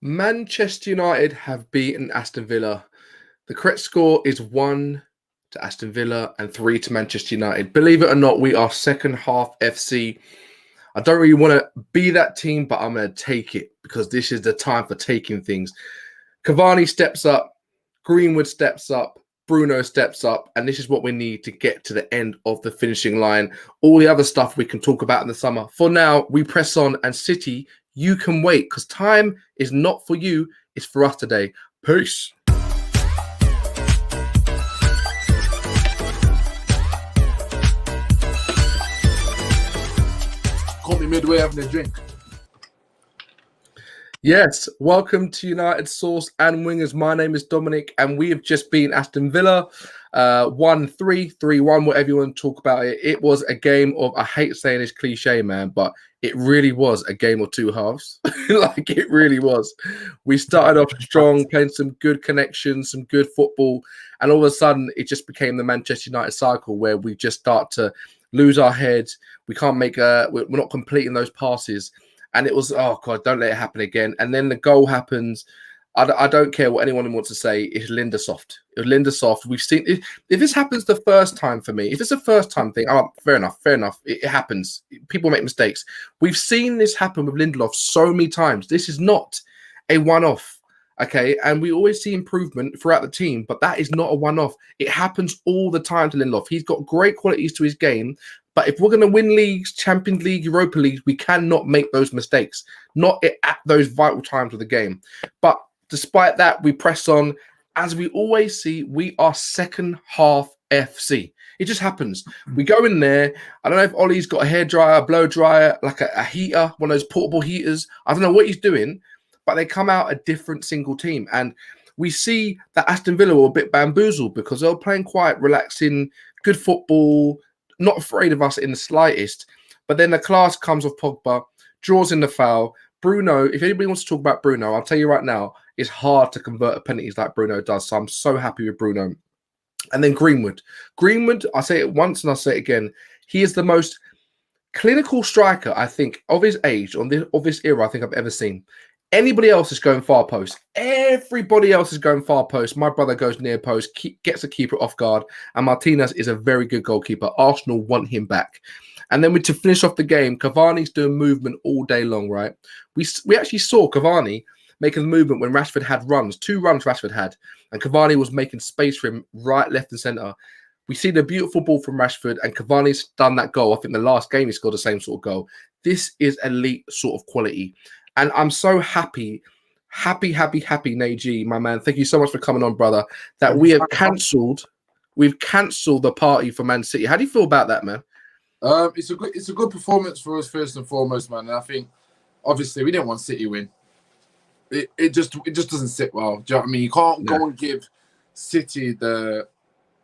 Manchester United have beaten Aston Villa. The correct score is 1 to Aston Villa and 3 to Manchester United. Believe it or not, we are second half FC. I don't really want to be that team, but I'm going to take it because this is the time for taking things. Cavani steps up, Greenwood steps up, Bruno steps up, and this is what we need to get to the end of the finishing line. All the other stuff we can talk about in the summer. For now, we press on, and City, you can wait because time is not for you, it's for us today. Peace. Caught me midway having a drink. Yes, welcome to United Sauce and Wingers. My name is Dominic, and we have just been Aston Villa, 1-3, 3-1, whatever you want to talk about it. It was a game of, I hate saying this cliche, man, but it really was a game of two halves. Like, it really was. We started off strong, playing some good connections, some good football, and all of a sudden, it just became the Manchester United cycle where we just start to lose our heads. We can't make we're not completing those passes. And it was, oh, God, don't let it happen again. And then the goal happens. I don't care what anyone wants to say. It's Linda Soft. It was Linda Soft. We've seen it. If this happens the first time for me, if it's a first time thing, oh, fair enough. It happens. People make mistakes. We've seen this happen with Lindelof so many times. This is not a one-off. Okay, and we always see improvement throughout the team, but that is not a one-off. It happens all the time to Lindelof. He's got great qualities to his game, but if we're going to win leagues, Champions League, Europa League, we cannot make those mistakes, not at those vital times of the game. But despite that, we press on. As we always see, we are second half FC. It just happens. We go in there. I don't know if Ollie's got a hairdryer, a blow dryer, like a heater, one of those portable heaters. I don't know what he's doing, but they come out a different single team. And we see that Aston Villa were a bit bamboozled because they were playing quite relaxing, good football, not afraid of us in the slightest. But then the class comes off Pogba, draws in the foul. Bruno, if anybody wants to talk about Bruno, I'll tell you right now, it's hard to convert penalties like Bruno does. So I'm so happy with Bruno. And then Greenwood. Greenwood, I say it once and I'll say it again. He is the most clinical striker, I think, of his age, of this era, I think I've ever seen. Anybody else is going far post. Everybody else is going far post. My brother goes near post, gets a keeper off guard, and Martinez is a very good goalkeeper. Arsenal want him back. And then to finish off the game, Cavani's doing movement all day long, right? We actually saw Cavani making the movement when Rashford had runs. 2 runs Rashford had, and Cavani was making space for him right, left, and centre. We see the beautiful ball from Rashford, and Cavani's done that goal. I think the last game he scored the same sort of goal. This is elite sort of quality. And I'm so happy, Naji, my man. Thank you so much for coming on, brother. That we've cancelled the party for Man City. How do you feel about that, man? It's a good performance for us first and foremost, man. And I think obviously we didn't want City win. It just doesn't sit well. Do you know what I mean? You can't go and give City the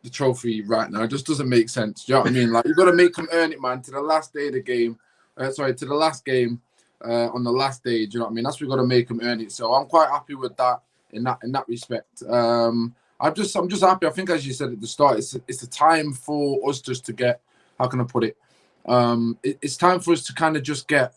trophy right now. It just doesn't make sense. Do you know what I mean? Like, you've got to make them earn it, man. To the last day of the game. To the last game. On the last day, do you know what I mean? That's what we've got to make them earn it. So I'm quite happy with that in that respect. I'm just happy. I think, as you said at the start, it's a time for us just to get, how can I put it? It's time for us to kind of just get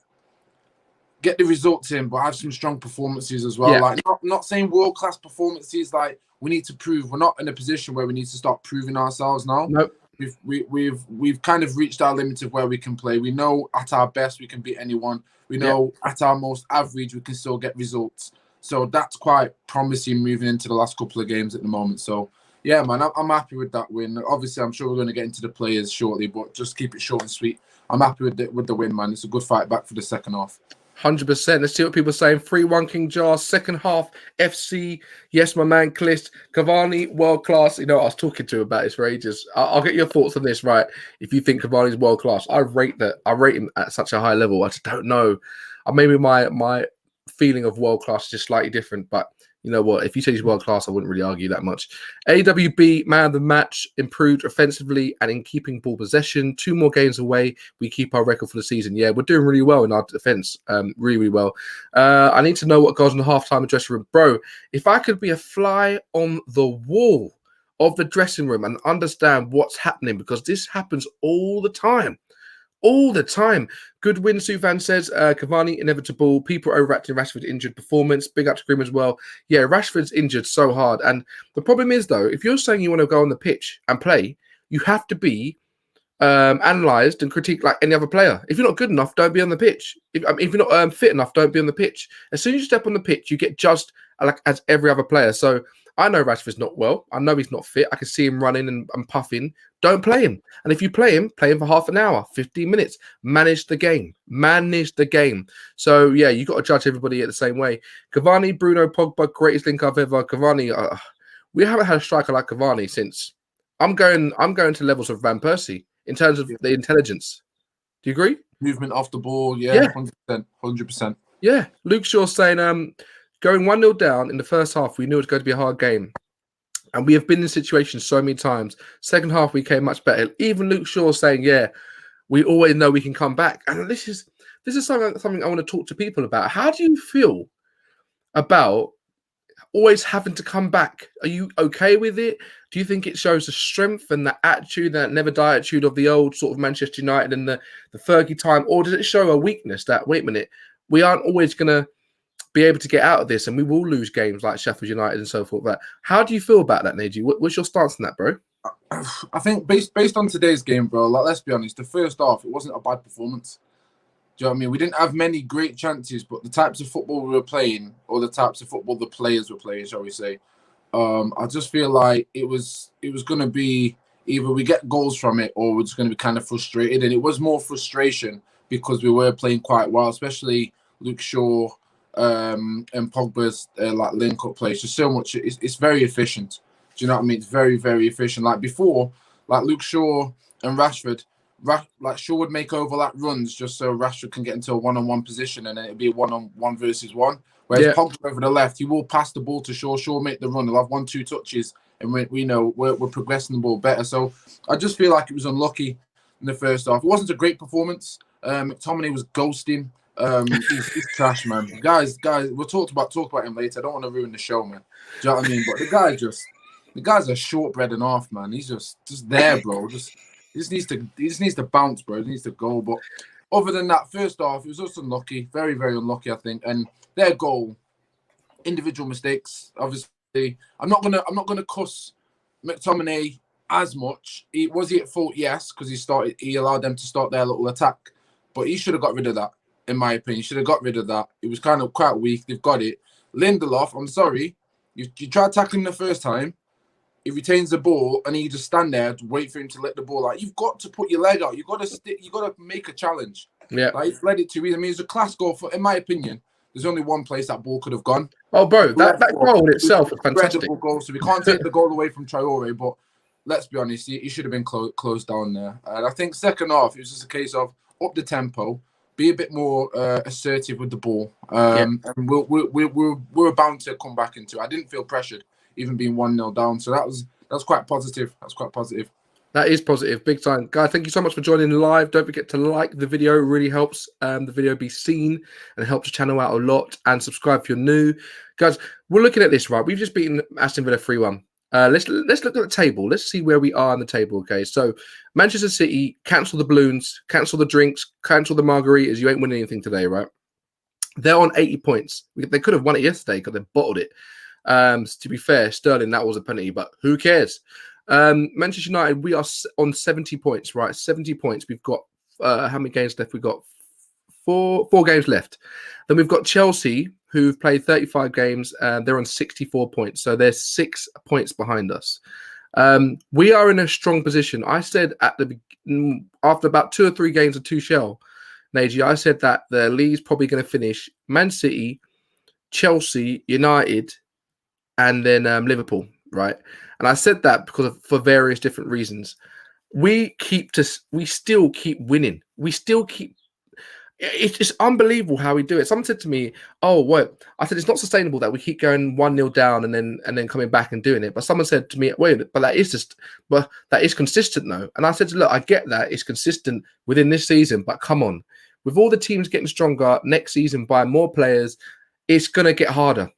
the results in, but have some strong performances as well. Yeah. Like, not saying world class performances. Like, we need to prove. We're not in a position where we need to start proving ourselves now. Nope. We've kind of reached our limit of where we can play. We know at our best we can beat anyone. We know at our most average we can still get results. So that's quite promising moving into the last couple of games at the moment. So yeah, man, I'm happy with that win. Obviously, I'm sure we're going to get into the players shortly, but just keep it short and sweet. I'm happy with the win, man. It's a good fight back for the second half. 100%. Let's see what people are saying. 3-1 King Jar, second half FC. Yes, my man, Clist. Cavani, world class. You know, I was talking to him about this for ages. I'll get your thoughts on this, right? If you think Cavani's world class, I rate him at such a high level. I just don't know. Maybe my feeling of world class is just slightly different, but you know what? If you say he's world class, I wouldn't really argue that much. AWB, man of the match, improved offensively and in keeping ball possession. 2 more games away, we keep our record for the season. Yeah, we're doing really well in our defense. Really well. I need to know what goes on the halftime dressing room. Bro, if I could be a fly on the wall of the dressing room and understand what's happening, because this happens all the time. all the time. Good win, Sufan says. Cavani, inevitable. People overacting Rashford's injured performance. Big up to Grim as well. Yeah, Rashford's injured so hard. And the problem is, though, if you're saying you want to go on the pitch and play, you have to be analysed and critiqued like any other player. If you're not good enough, don't be on the pitch. If you're not fit enough, don't be on the pitch. As soon as you step on the pitch, you get judged like as every other player. So I know Rashford's not well. I know he's not fit. I can see him running and puffing. Don't play him. And if you play him for half an hour, 15 minutes. Manage the game. Manage the game. So, yeah, you got to judge everybody the same way. Cavani, Bruno, Pogba, greatest link I've ever. Cavani, we haven't had a striker like Cavani since. I'm going to levels of Van Persie in terms of the intelligence. Do you agree? Movement off the ball, yeah. 100%. Yeah. Luke Shaw saying, going 1-0 down in the first half, we knew it was going to be a hard game. And we have been in situations so many times. Second half, we came much better. Even Luke Shaw saying, yeah, we always know we can come back. And this is something I want to talk to people about. How do you feel about always having to come back? Are you okay with it? Do you think it shows the strength and the attitude, that never die attitude of the old sort of Manchester United and the Fergie time? Or does it show a weakness that, wait a minute, we aren't always going to be able to get out of this and we will lose games like Sheffield United and so forth? But how do you feel about that, Neji? What's your stance on that, bro? I think based on today's game, bro, like, let's be honest, the first half, it wasn't a bad performance. Do you know what I mean? We didn't have many great chances, but the types of football we were playing, or the types of football the players were playing, shall we say, I just feel like it was going to be either we get goals from it or we're just going to be kind of frustrated. And it was more frustration because we were playing quite well, especially Luke Shaw and Pogba's like link-up play. It's just so much. It's very efficient. Do you know what I mean? It's very, very efficient. Like before, like Luke Shaw and Rashford, like Shaw would make overlap runs just so Rashford can get into a one-on-one position, and then it'd be a one-on-one versus one. Whereas Pogba over the left, he will pass the ball to Shaw. Shaw make the run. He'll have 1-2 touches, and we know we're progressing the ball better. So I just feel like it was unlucky in the first half. It wasn't a great performance. McTominay was ghosting. He's trash, man. Guys, we'll talk about him later. I don't want to ruin the show, man. Do you know what I mean? But the guy's a shortbread and half, man. He's just there, bro. He just needs to bounce, bro. He needs to go. But other than that, first half, it was just unlucky. Very, very unlucky, I think. And their goal, individual mistakes, obviously. I'm not gonna cuss McTominay as much. Was he at fault? Yes, because he allowed them to start their little attack. But he should have got rid of that, in my opinion. He should have got rid of that. It was kind of quite weak. They've got it. Lindelof, I'm sorry. You tried tackling him the first time. He retains the ball and he just stand there to wait for him to let the ball out. You've got to put your leg out. You've got to stick. You've got to make a challenge. Yeah, like he's led it to. I mean, it's a class goal. In my opinion, there's only one place that ball could have gone. Oh, bro, that goal in itself is fantastic. Goal, so we can't take the goal away from Traore, but let's be honest, he should have been closed down there. And I think second half, it was just a case of up the tempo, be a bit more assertive with the ball, and we're bound to come back into it. I didn't feel pressured, even being 1-0 down. So that's quite positive. That's quite positive. That is positive, big time. Guys, thank you so much for joining live. Don't forget to like the video. It really helps the video be seen and helps the channel out a lot. And subscribe if you're new. Guys, we're looking at this, right? We've just beaten Aston Villa 3-1. Let's look at the table. Let's see where we are on the table, okay? So Manchester City, cancel the balloons, cancel the drinks, cancel the margaritas. You ain't winning anything today, right? They're on 80 points. They could have won it yesterday because they bottled it. To be fair, Sterling, that was a penalty, but who cares? Manchester United, we are on 70 points, right? 70 points. We've got how many games left? We've got four games left. Then we've got Chelsea, who've played 35 games. They're on 64 points, so they're 6 points behind us. We are in a strong position. I said after about 2 or 3 games of Tuchel, Neji, I said that the league's probably going to finish Man City, Chelsea, United, and then Liverpool, right? And I said that because for various different reasons. We still keep winning. It's unbelievable how we do it. Someone said to me, "Oh, what?" I said, "It's not sustainable that we keep going 1-0 down and then coming back and doing it." But someone said to me, "Wait, but that is consistent though." And I said, "Look, I get that it's consistent within this season, but come on, with all the teams getting stronger next season by more players, it's gonna get harder.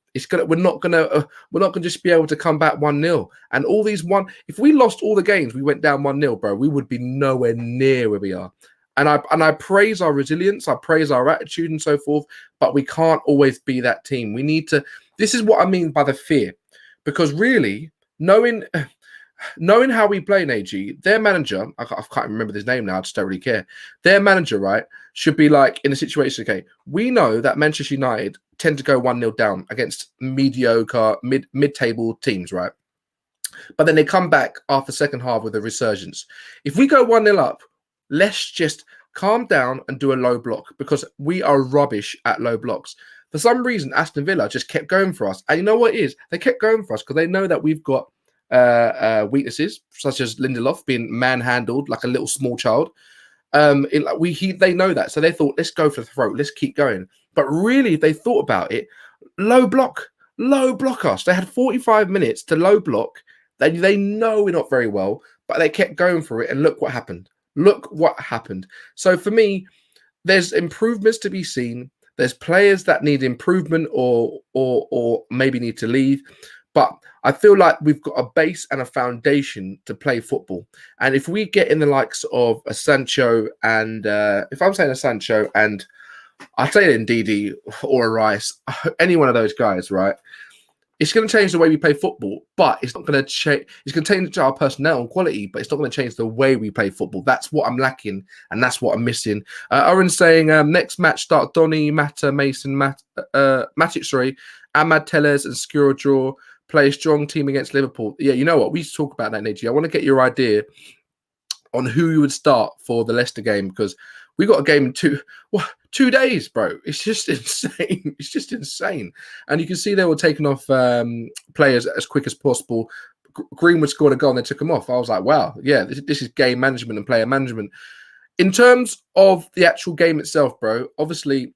We're not gonna just be able to come back 1-0. And all these if we lost all the games, we went down 1-0, bro, we would be nowhere near where we are. And I praise our resilience, I praise our attitude and so forth, but we can't always be that team. We need to. This is what I mean by the fear, because really knowing how we play in AG, their manager, I can't remember his name now, I just don't really care. Their manager, right, should be like in a situation, okay, we know that Manchester United tend to go 1-0 down against mediocre, mid-table teams, right? But then they come back after second half with a resurgence. If we go 1-0 up, let's just calm down and do a low block, because we are rubbish at low blocks. For some reason, Aston Villa just kept going for us. And you know what it is? They kept going for us because they know that we've got weaknesses, such as Lindelof being manhandled like a little small child. They know that. So they thought, let's go for the throat. Let's keep going. But really, if they thought about it, low block us. They had 45 minutes to low block. They know we're not very well, but they kept going for it. And look what happened. So for me, there's improvements to be seen. There's players that need improvement or maybe need to leave. But I feel like we've got a base and a foundation to play football. And if we get in the likes of a Sancho and if I'm saying a Sancho and I say in Ndidi or a Rice, any one of those guys, right? It's going to change the way we play football, but it's not going to change. It's going to change our personnel and quality, but it's not going to change the way we play football. That's what I'm lacking, and that's what I'm missing. Oren's saying next match start Donny, Mata, Mason, Matic, Ahmad Tellez, and Skura draw. Play a strong team against Liverpool. Yeah, you know what? We used to talk about that, Niji. I want to get your idea on who you would start for the Leicester game, because we got a game in 2 days, bro. It's just insane. It's just insane. And you can see they were taking off players as quick as possible. Greenwood scored a goal and they took him off. I was like, wow, yeah, this is game management and player management. In terms of the actual game itself, bro, obviously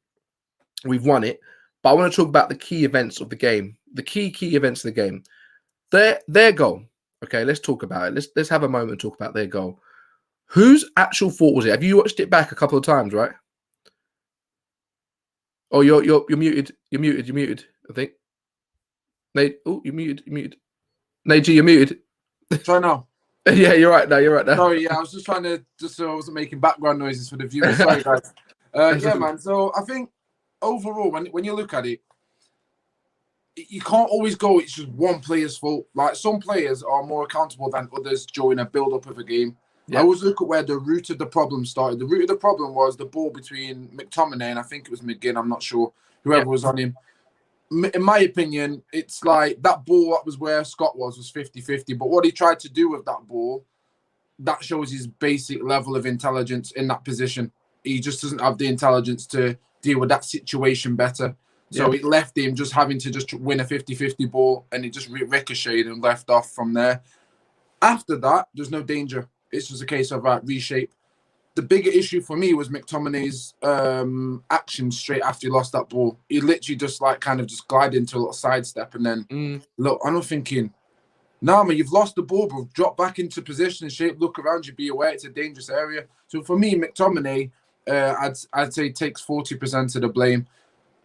we've won it, but I want to talk about the key events of the game. The key events of the game. Their goal. Okay, let's talk about it. Let's have a moment and talk about their goal. Whose actual fault was it? Have you watched it back a couple of times, right? Oh, you're muted. You're muted. I think. Nate, oh, you're muted. Nate, you're muted. Try now. Yeah, you're right now. Sorry, yeah, I was just trying to so I wasn't making background noises for the viewers. Sorry, guys. Yeah, man. So I think overall, when you look at it, you can't always go, it's just one player's fault. Like, some players are more accountable than others during a build-up of a game. Yeah. I always look at where the root of the problem started. The root of the problem was the ball between McTominay and I think it was McGinn, I'm not sure, whoever was on him. In my opinion, it's like that ball, that was where Scott was 50-50. But what he tried to do with that ball, that shows his basic level of intelligence in that position. He just doesn't have the intelligence to deal with that situation better. So it left him just having to just win a 50-50 ball, and he just ricocheted and left off from there. After that, there's no danger. It's just a case of reshape. The bigger issue for me was McTominay's action straight after he lost that ball. He literally just kind of just glided into a little sidestep, and then look, I'm thinking, nah, man, you've lost the ball, bro. Drop back into position and shape. Look around you. Be aware it's a dangerous area. So for me, McTominay, I'd say takes 40% of the blame.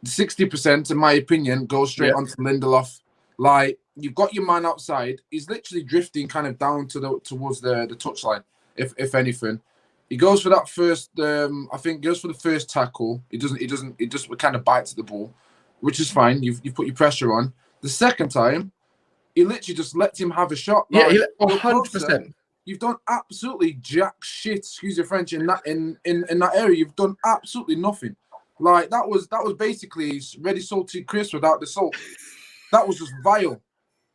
60%, in my opinion, goes straight onto Lindelof. Like, you've got your man outside. He's literally drifting kind of down towards the touchline, if anything. He goes for that first. I think goes for the first tackle. He just kind of bites at the ball, which is fine. You've put your pressure on. The second time, he literally just lets him have a shot. Yeah, 100%. You've done absolutely jack shit. Excuse your French. In that area, you've done absolutely nothing. Like, that was basically ready salted crisp without the salt. That was just vile.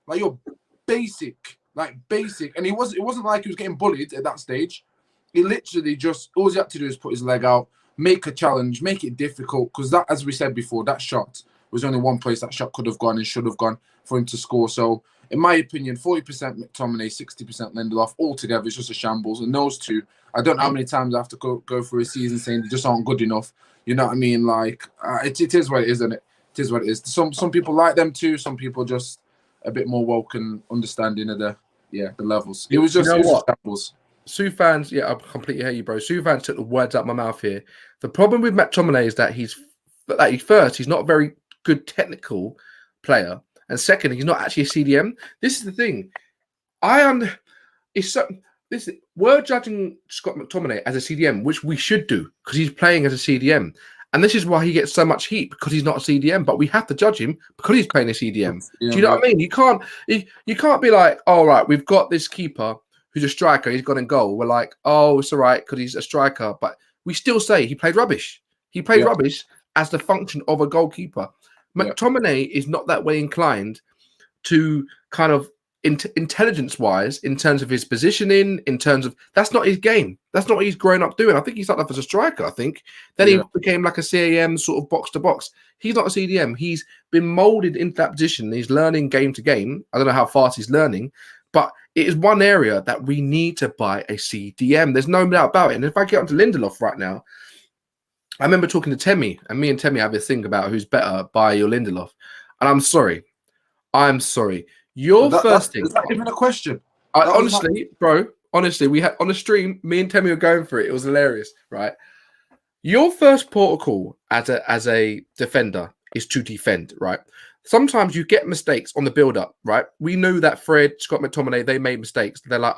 Like, you're basic. And it wasn't like he was getting bullied at that stage. He literally just, all he had to do is put his leg out, make a challenge, make it difficult. Because that, as we said before, that shot was only one place that shot could have gone and should have gone for him to score. So, in my opinion, 40% McTominay, 60% Lindelof. Altogether, it's just a shambles. And those two, I don't know how many times I have to go through a season saying they just aren't good enough. You know what I mean? Like, it is what it is, isn't it? It is what it is. Some people like them too. Some people just a bit more woke and understanding of the levels. It was just, shambles. Sue fans, I completely hear you, bro. Sue fans took the words out of my mouth here. The problem with McTominay is that he's not a very good technical player, and second, he's not actually a CDM. This is the thing. listen, we're judging Scott McTominay as a CDM, which we should do because he's playing as a CDM. And this is why he gets so much heat because he's not a CDM, but we have to judge him because he's playing a CDM. Do you know what I mean? You can't be like, oh, right, we've got this keeper who's a striker, he's got in goal. We're like, oh, it's all right because he's a striker. But we still say he played rubbish. He played rubbish as the function of a goalkeeper. McTominay is not that way inclined to kind of intelligence-wise, in terms of his positioning, in terms of that's not his game. That's not what he's grown up doing. I think he started off as a striker. I think then he became like a CAM sort of box to box. He's not a CDM. He's been molded into that position. He's learning game to game. I don't know how fast he's learning, but it is one area that we need to buy a CDM. There's no doubt about it. And if I get onto Lindelof right now, I remember talking to Temi, and me and Temi have this thing about who's better, Bailly or Lindelof. And I'm sorry. First thing. Is that even a question? Honestly, we had on the stream, me and Temi were going for it. It was hilarious, right? Your first protocol as a defender is to defend, right? Sometimes you get mistakes on the build-up, right? We knew that Fred, Scott McTominay, they made mistakes. They're like,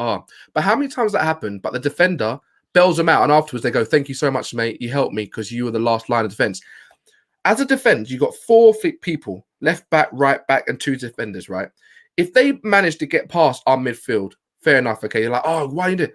but how many times that happened? But the defender bells them out, and afterwards they go, "Thank you so much, mate. You helped me because you were the last line of defense." As a defender, you got 4 people, left back, right back, and 2 defenders, right? If they manage to get past our midfield, fair enough. Okay, you're like, oh, why you do?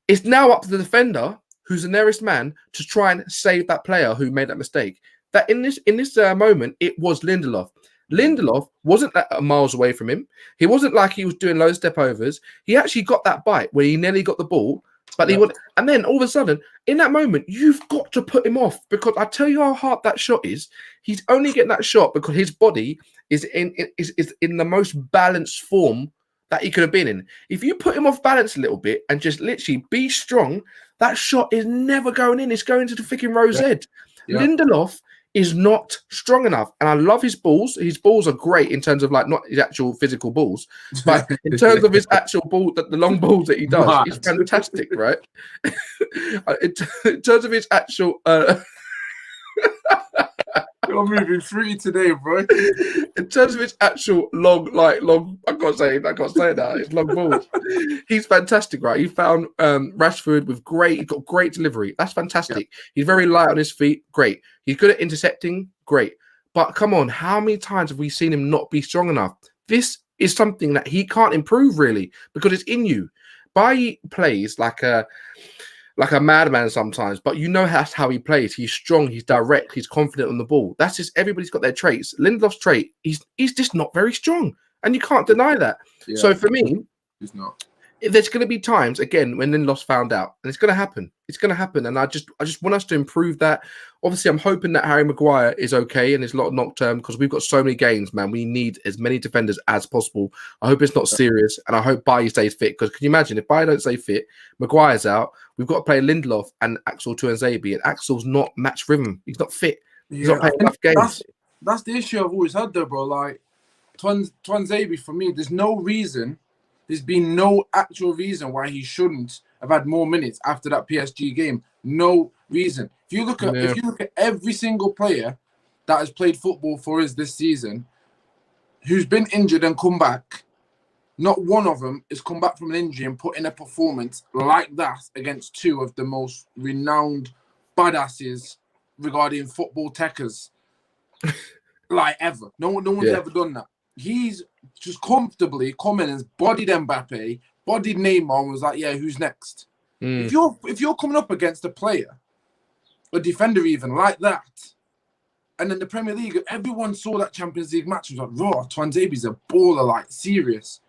It's now up to the defender, who's the nearest man, to try and save that player who made that mistake. That in this moment, it was Lindelof. Lindelof wasn't that miles away from him. He wasn't like he was doing low step overs. He actually got that bite where he nearly got the ball, but he would. And then all of a sudden, in that moment, you've got to put him off because I tell you how hard that shot is. He's only getting that shot because his body is in the most balanced form that he could have been in. If you put him off balance a little bit and just literally be strong, that shot is never going in. It's going to the freaking rose edge. Lindelof is not strong enough. And I love his balls. His balls are great in terms of like not his actual physical balls, but in terms of his actual ball, the long balls that he does, he's fantastic, right? in terms of his actual You're moving free today, bro. In terms of his actual long, I can't say that. It's long balls. He's fantastic, right? He found Rashford with he got great delivery. That's fantastic. He's very light on his feet. Great. He's good at intercepting. Great. But come on, how many times have we seen him not be strong enough? This is something that he can't improve really because it's in you. Bailly plays like a madman sometimes, but you know that's how he plays. He's strong, he's direct, he's confident on the ball. That's just everybody's got their traits. Lindelof's trait, he's just not very strong, and you can't deny that. Yeah, so for me, he's not. There's going to be times again when Lindelof's found out, and it's going to happen. It's going to happen, and I just want us to improve that. Obviously, I'm hoping that Harry Maguire is okay and is not knocked term because we've got so many games, man. We need as many defenders as possible. I hope it's not serious, and I hope Bailly stays fit. Because can you imagine if Bailly don't stay fit, Maguire's out. We've got to play Lindelof and Axel Tuanzebe, and Axel's not match rhythm. He's not fit. He's not playing enough games. That's the issue I've always had, though, bro. Like Tuanzebe, for me, there's no reason. There's been no actual reason why he shouldn't have had more minutes after that PSG game. No reason. If you look at every single player that has played football for us this season, who's been injured and come back, not one of them has come back from an injury and put in a performance like that against 2 of the most renowned badasses regarding football techers, like ever. No one's ever done that. He's just comfortably come in and bodied Mbappe, bodied Neymar, and was like, yeah, who's next? If you're coming up against a player, a defender even, like that, and then the Premier League, everyone saw that Champions League match and was like, raw, Tuanzebe's a baller, like, serious.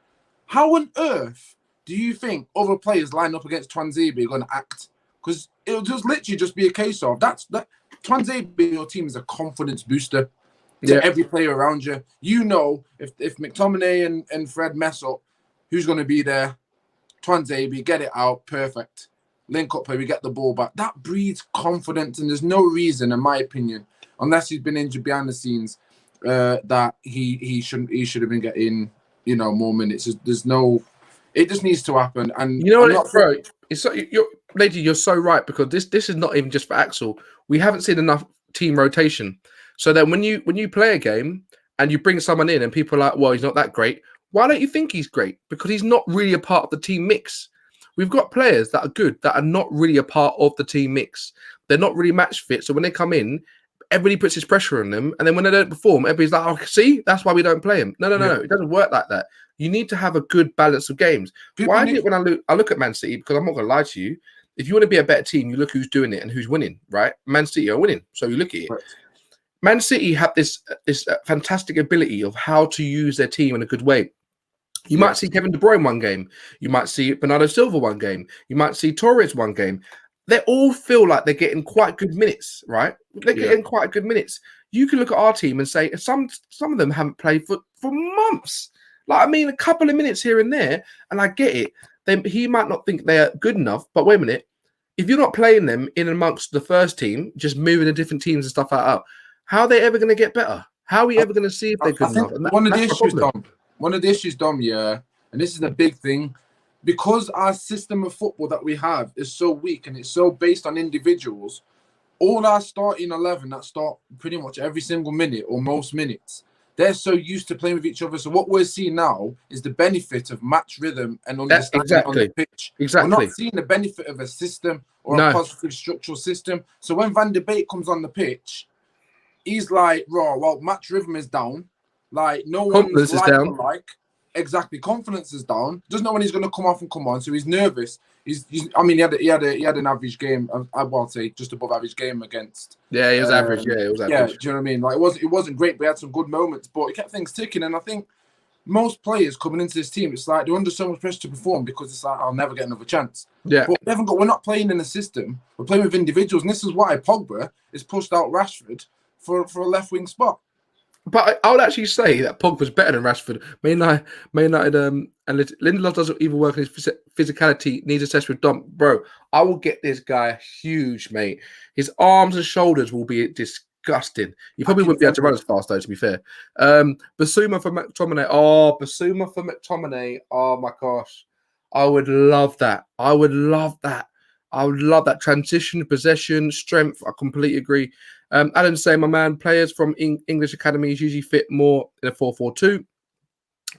How on earth do you think other players lined up against Tuanzebe are going to act? Because it'll just literally just be a case of that Tuanzebe in your team is a confidence booster to every player around you. You know, if McTominay and Fred mess up, who's going to be there? Tuanzebe, get it out, perfect. Link up play, we get the ball back. That breeds confidence, and there's no reason, in my opinion, unless he's been injured behind the scenes, that he should have been getting more minutes. There's no. It just needs to happen. And you know what, bro? It's so, you're so right because this is not even just for Axel. We haven't seen enough team rotation. So then when you play a game and you bring someone in and people are like, well, he's not that great. Why don't you think he's great? Because he's not really a part of the team mix. We've got players that are good that are not really a part of the team mix. They're not really match fit. So when they come in, everybody puts this pressure on them, and then when they don't perform, everybody's like, "Oh, see, that's why we don't play him." No, it doesn't work like that. You need to have a good balance of games. Why is it when I look at Man City, because I'm not going to lie to you, if you want to be a better team, you look who's doing it and who's winning, right? Man City are winning, so you look at it. Right. Man City have this fantastic ability of how to use their team in a good way. You might see Kevin De Bruyne one game. You might see Bernardo Silva one game. You might see Torres one game. They all feel like they're getting quite good minutes, right? They're getting quite good minutes. You can look at our team and say some of them haven't played for months. Like, I mean, a couple of minutes here and there, and I get it. He might not think they're good enough, but wait a minute. If you're not playing them in amongst the first team, just moving to different teams and stuff like that, how are they ever going to get better? How are we ever going to see if they're good enough? One of the issues, Dom, and this is the big thing, because our system of football that we have is so weak and it's so based on individuals, all our starting 11 that start pretty much every single minute or most minutes, they're so used to playing with each other. So what we're seeing now is the benefit of match rhythm and understanding on the pitch. Exactly. We're not seeing the benefit of a system or a positive structural system. So when Van de Beek comes on the pitch, he's like, well, match rhythm is down. Like, no one's like. Exactly, confidence is down. Doesn't know when he's going to come off and come on, so he's nervous. I mean, he had an average game. I'd say just above average game against. Yeah, he was average. Yeah, it was average. Yeah, do you know what I mean? Like, it wasn't great, but he had some good moments. But he kept things ticking, and I think most players coming into this team, it's like they're under so much pressure to perform because it's like, I'll never get another chance. Yeah, but we're not playing in a system. We're playing with individuals, and this is why Pogba is pushed out Rashford for a left wing spot. But I would actually say that Pogba's better than Rashford. Man United, and Lindelof doesn't even work on his physicality, needs assessment. Bro, I will get this guy huge, mate. His arms and shoulders will be disgusting. You probably wouldn't be able to run as fast, though, to be fair. Basuma for McTominay. Oh, Basuma for McTominay. Oh, my gosh. I would love that. I would love that transition, possession, strength. I completely agree. Adam's saying, my man, players from English academies usually fit more in a 4-4-2.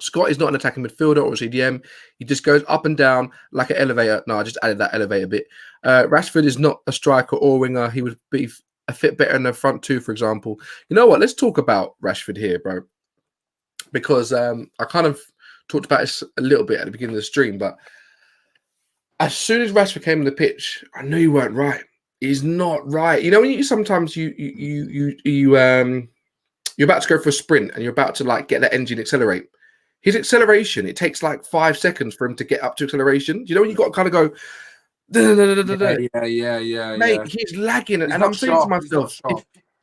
Scott is not an attacking midfielder or a CDM. He just goes up and down like an elevator. No, I just added that elevator bit. Rashford is not a striker or winger. He would be a fit better in the front two, for example. You know what? Let's talk about Rashford here, bro. Because I kind of talked about this a little bit at the beginning of the stream, but as soon as Rashford came on the pitch, I knew you weren't right. He's not right. You know, when you're about to go for a sprint and you're about to like get that engine accelerate. His acceleration, it takes like 5 seconds for him to get up to acceleration. You know, when you got to kind of go. Yeah. Mate, he's lagging, and I'm saying to myself,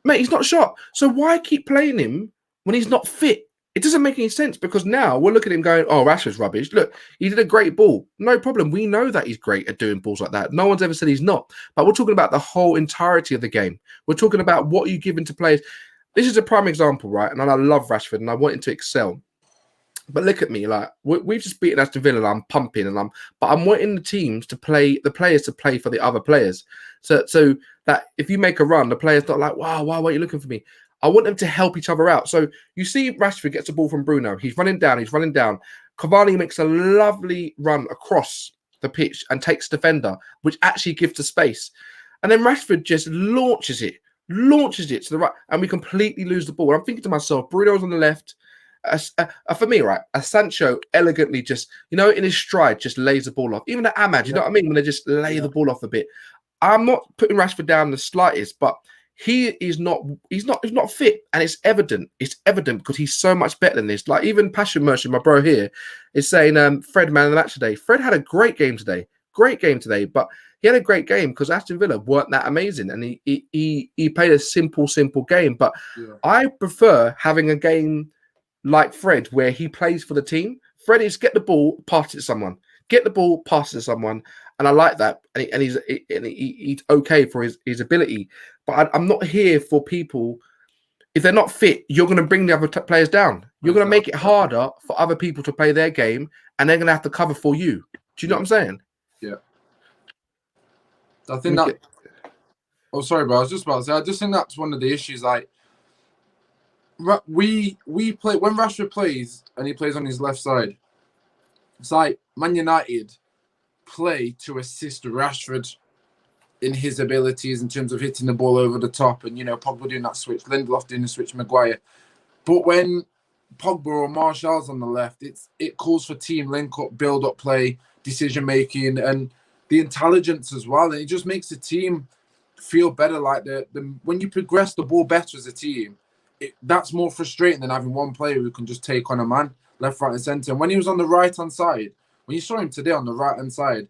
mate, he's not sharp. So why keep playing him when he's not fit? It doesn't make any sense, because now we're looking at him going, oh, Rashford's rubbish. Look, he did a great ball. No problem. We know that he's great at doing balls like that. No one's ever said he's not. But we're talking about the whole entirety of the game. We're talking about what you give into players. This is a prime example, right? And I love Rashford, and I want him to excel. But look at me, like we've just beaten Aston Villa, and I'm pumping, but I'm wanting the players to play for the other players. So that if you make a run, the player's not like, wow, why are you looking for me? I want them to help each other out. So you see Rashford gets the ball from Bruno. He's running down. Cavani makes a lovely run across the pitch and takes defender, which actually gives the space. And then Rashford just launches it to the right, and we completely lose the ball. And I'm thinking to myself, Bruno's on the left. For me, right, a Sancho elegantly just, you know, in his stride, just lays the ball off. Even at Ahmad, you know what I mean? When they just lay the ball off a bit. I'm not putting Rashford down the slightest, but he's not fit, and it's evident because he's so much better than this. Like, even Passion Merchant, my bro here, is saying Fred man of the match today. Fred had a great game today, but he had a great game because Aston Villa weren't that amazing, and he played a simple game. But I prefer having a game like Fred where he plays for the team. Fred is get the ball, pass it to someone, and I like that. And he's okay for his ability. But I'm not here for people. If they're not fit, you're going to bring the other players down. You're going to make it harder for other people to play their game, and they're going to have to cover for you. Do you know what I'm saying? Yeah. I think that. Oh, sorry, bro. I was just about to say. I just think that's one of the issues. Like, we play when Rashford plays and he plays on his left side. It's like Man United. play to assist Rashford in his abilities in terms of hitting the ball over the top, and Pogba doing that switch, Lindelof doing the switch, Maguire. But when Pogba or Martial's on the left, it calls for team link-up, build-up play, decision-making, and the intelligence as well. And it just makes the team feel better. Like when you progress the ball better as a team, that's more frustrating than having one player who can just take on a man left, right, and centre. And when he was on the right-hand side, when you saw him today on the right-hand side,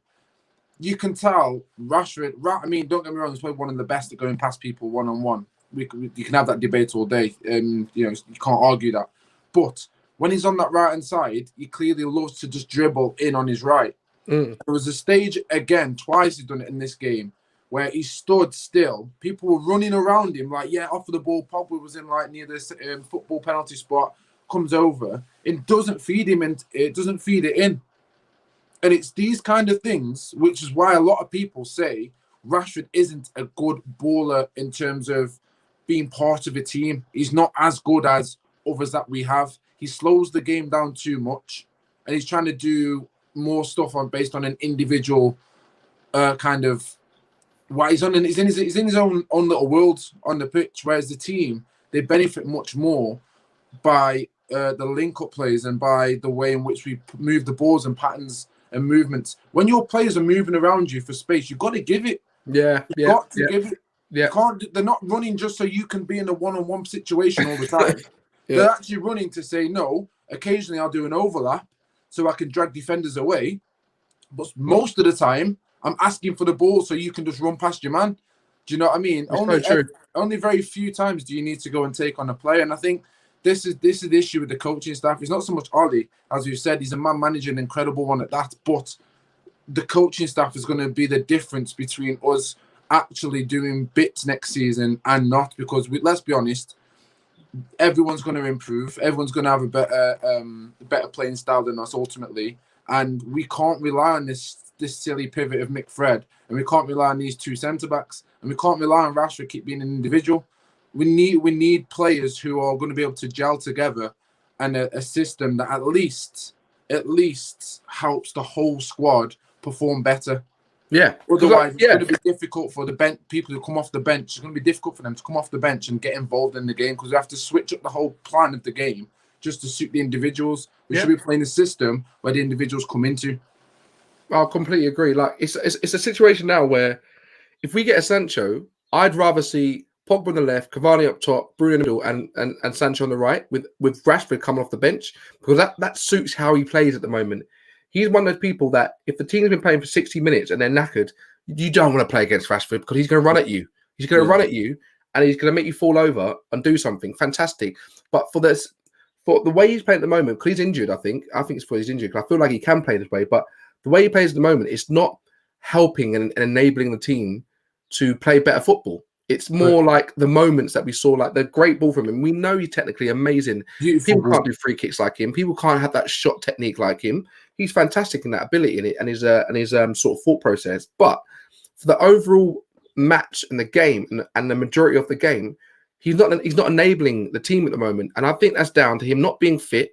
you can tell Rashford. I mean, don't get me wrong, he's probably one of the best at going past people one-on-one. You can have that debate all day, and you can't argue that. But when he's on that right-hand side, he clearly loves to just dribble in on his right. There was a stage, again, twice he's done it in this game, where he stood still. People were running around him, like, off of the ball. Pogba was in, like, near the football penalty spot, comes over. It doesn't feed him, and it doesn't feed it in. And it's these kind of things, which is why a lot of people say Rashford isn't a good baller in terms of being part of a team. He's not as good as others that we have. He slows the game down too much, and he's trying to do more stuff based on an individual kind of. Why he's in his own little world on the pitch, whereas the team, they benefit much more by the link-up plays and by the way in which we move the balls and patterns and movements. When your players are moving around you for space, you've got to give it. You've got to give it. You can't. They're not running just so you can be in a one-on-one situation all the time. They're actually running to say, no, occasionally I'll do an overlap so I can drag defenders away. But most of the time, I'm asking for the ball so you can just run past your man. Do you know what I mean? Only very few times do you need to go and take on a player. And I think this is the issue with the coaching staff. It's not so much Ollie, as you said, he's a man manager, an incredible one at that. But the coaching staff is going to be the difference between us actually doing bits next season and not. Because let's be honest, everyone's going to improve. Everyone's going to have a better playing style than us ultimately. And we can't rely on this silly pivot of Mick Fred, and we can't rely on these two centre-backs, and we can't rely on Rashford keep being an individual. We need players who are going to be able to gel together, and a system that at least helps the whole squad perform better. Otherwise, it's going to be difficult for the people who come off the bench. It's going to be difficult for them to come off the bench and get involved in the game, because we have to switch up the whole plan of the game just to suit the individuals. We should be playing a system where the individuals come into. I completely agree. Like it's a situation now where if we get a Sancho, I'd rather see Pogba on the left, Cavani up top, Bruno in the middle, and Sancho on the right, with Rashford coming off the bench, because that suits how he plays at the moment. He's one of those people that if the team's been playing for 60 minutes and they're knackered, you don't want to play against Rashford because he's going to run at you. He's going to run at you, and he's going to make you fall over and do something fantastic. But for the way he's playing at the moment, because he's injured, I think it's because he's injured. Because I feel like he can play this way, but the way he plays at the moment, it's not helping and enabling the team to play better football. It's more like the moments that we saw, like the great ball from him. We know he's technically amazing. Beautiful People can't do free kicks like him. People can't have that shot technique like him. He's fantastic in that ability in it and his sort of thought process. But for the overall match and the game and the majority of the game, he's not enabling the team at the moment. And I think that's down to him not being fit.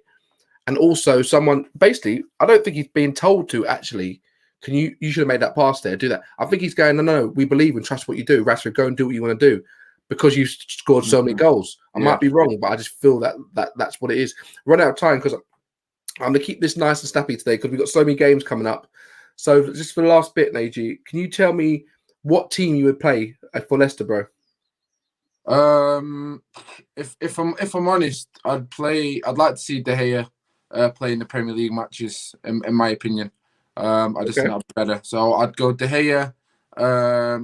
And also someone, basically, I don't think he's being told to actually, you should have made that pass there, do that. I think he's going, no, we believe and trust what you do. Rashford, go and do what you want to do because you scored so many goals. I might be wrong, but I just feel that's what it is. Run out of time because I'm going to keep this nice and snappy today because we've got so many games coming up. So just for the last bit, Naji, can you tell me what team you would play for Leicester, bro? If I'm honest, I'd like to see De Gea play in the Premier League matches, in my opinion. I just think that'd be better. So I'd go De Gea,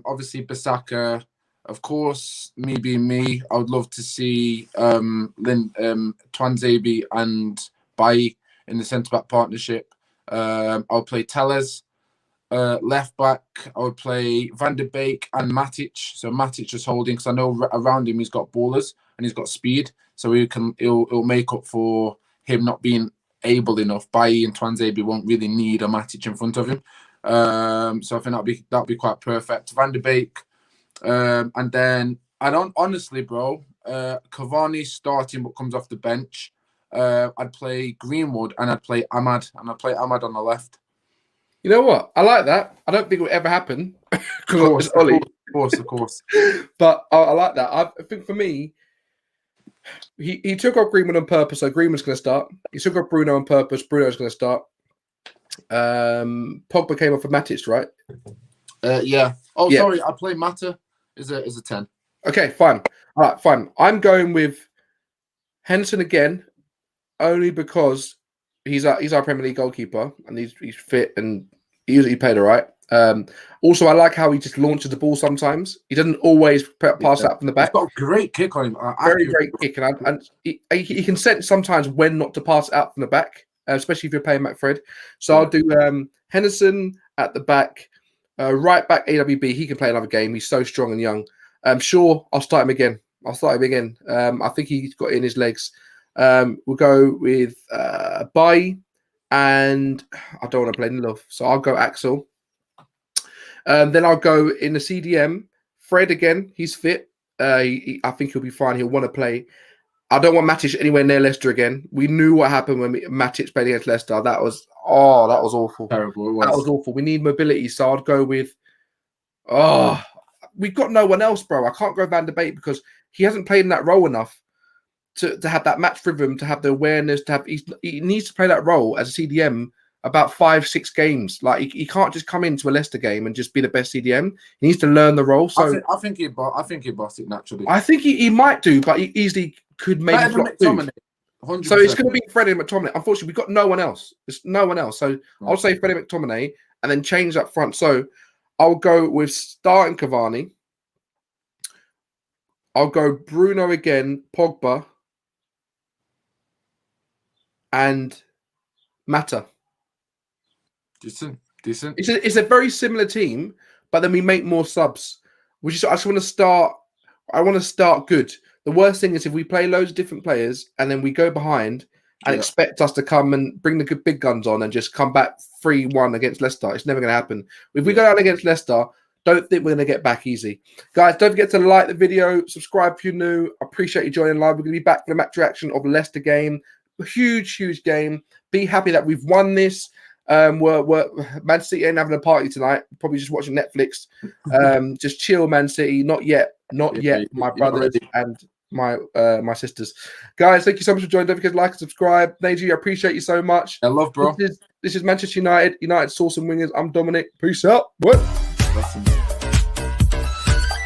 obviously Bissaka, of course, me being me, I would love to see Twanzebe and Bailly in the centre-back partnership. I'll play Telles. Left back, I would play Van der Beek and Matic. So Matic just holding, because I know around him he's got ballers and he's got speed. So he'll make up for him not being able enough. Bailly and Twanzebe won't really need a Matic in front of him. So I think that'd be quite perfect. Van der Beek, and then honestly, bro, Cavani starting but comes off the bench. I'd play Greenwood and I'd play Ahmad on the left. You know what? I like that. I don't think it will ever happen because it's Of Ollie. of course. But I like that. I think for me, he took off Greenwood on purpose, so Greenwood's going to start. He took off Bruno on purpose. Bruno's going to start. Pogba came off for Matic, right? Yeah. Oh, Yeah. sorry. I play Mata is a 10. Okay, fine. All right, fine. I'm going with Henderson again, only because he's our Premier League goalkeeper and he's fit and he played all right. Also, I like how he just launches the ball sometimes. He doesn't always pass out from the back. He's got a great kick on him. Very great kick, and he can sense sometimes when not to pass out from the back, especially if you're playing McFred. So I'll do Henderson at the back, right back AWB. He can play another game. He's so strong and young. Sure, I'll start him again. I think he's got it in his legs. We'll go with Bailly, and I don't want to play Lindelof, so I'll go Axel. Then I'll go in the CDM. Fred again, he's fit. I think he'll be fine. He'll want to play. I don't want Matic anywhere near Leicester again. We knew what happened when Matic played against Leicester. That was awful. Terrible. That was awful. We need mobility, so I'd go with. We've got no one else, bro. I can't go Van der Beek because he hasn't played in that role enough to have that match rhythm, to have the awareness, he needs to play that role as a CDM about 5-6 games. Like he can't just come into a Leicester game and just be the best CDM. He needs to learn the role. So I think he'd boss it naturally. I think he might do, but he easily could maybe flop too. So it's going to be Freddie McTominay. Unfortunately, we've got no one else. There's no one else. So I'll say Freddie McTominay and then change up front. So I'll go with starting Cavani. I'll go Bruno again, Pogba, and Mata. Decent. It's a very similar team, but then we make more subs. I just want to start. I want to start good. The worst thing is if we play loads of different players and then we go behind and expect us to come and bring the good big guns on and just come back 3-1 against Leicester. It's never going to happen. If we go down against Leicester, don't think we're going to get back easy. Guys, don't forget to like the video, subscribe if you're new. I appreciate you joining live. We're going to be back for the match reaction of the Leicester game. A huge game. Be happy that we've won this. Man City ain't having a party tonight. Probably just watching Netflix. Just chill, Man City. Not yet. My brothers and my sisters. Guys, thank you so much for joining. Don't forget to like and subscribe. Najee, I appreciate you so much. I love, bro. This is Manchester United Sauce and Wingers. I'm Dominic. Peace out. What?